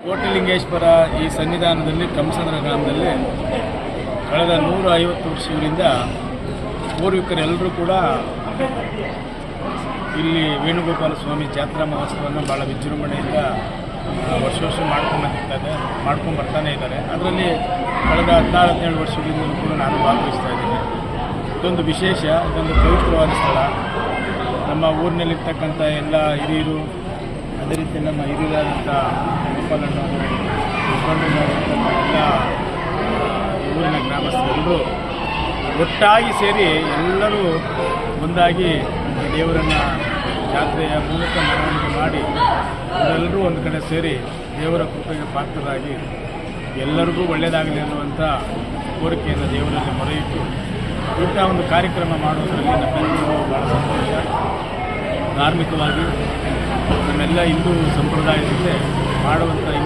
ಕೋಟಿಲಿಂಗೇಶ್ವರ ಈ ಸನ್ನಿಧಾನದಲ್ಲಿ ಕಂಸಂದ್ರ ಗ್ರಾಮದಲ್ಲಿ ಕಳೆದ 150 ವರ್ಷಗಳಿಂದ ಪೂರ್ವಿಕರೆಲ್ಲರೂ ಕೂಡ ಇಲ್ಲಿ ವೇಣುಗೋಪಾಲ ಸ್ವಾಮಿ ಜಾತ್ರಾ ಮಹೋತ್ಸವವನ್ನು ಭಾಳ ವಿಜೃಂಭಣೆಯಿಂದ ವರ್ಷ ಮಾಡ್ಕೊಂಡು ಬರ್ತಾನೆ ಇದ್ದಾರೆ. ಅದರಲ್ಲಿ ಕಳೆದ 16-17 ವರ್ಷಗಳಿಂದಲೂ ಕೂಡ ನಾನು ಭಾಗವಹಿಸ್ತಾ ಇದ್ದೀನಿ. ಇದೊಂದು ವಿಶೇಷ, ಇದೊಂದು ಪವಿತ್ರವಾದ ಸ್ಥಳ. ನಮ್ಮ ಊರಿನಲ್ಲಿರ್ತಕ್ಕಂಥ ಎಲ್ಲ ಹಿರಿಯರು, ಅದೇ ರೀತಿ ನಮ್ಮ ಹಿರಿಯರಾದಂಥ ಗೋಪಾಲಣ್ಣವರು, ಎಲ್ಲ ಊರಿನ ಗ್ರಾಮಸ್ಥರೆಲ್ಲರೂ ಒಟ್ಟಾಗಿ ಸೇರಿ ಎಲ್ಲರೂ ಒಂದಾಗಿ ದೇವರನ್ನು ಜಾತ್ರೆಯ ಮೂಲಕ ಮೆರವಣಿಗೆ ಮಾಡಿ ಅವರೆಲ್ಲರೂ ಒಂದು ಕಡೆ ಸೇರಿ ದೇವರ ಕೃಪೆಗೆ ಪಾತ್ರರಾಗಿ ಎಲ್ಲರಿಗೂ ಒಳ್ಳೆಯದಾಗಲಿ ಅನ್ನುವಂಥ ಕೋರಿಕೆಯನ್ನು ದೇವರಲ್ಲಿ ಮೊರೆಯಿಟ್ಟು ಇಂಥ ಒಂದು ಕಾರ್ಯಕ್ರಮ ಮಾಡೋದರಲ್ಲಿ ನಮ್ಮೆಲ್ಲರಿಗೂ ಭಾಳ ಸಂತೋಷ. ಧಾರ್ಮಿಕವಾಗಿ ನಮ್ಮೆಲ್ಲ ಹಿಂದೂ ಸಂಪ್ರದಾಯದಂತೆ ಮಾಡುವಂಥ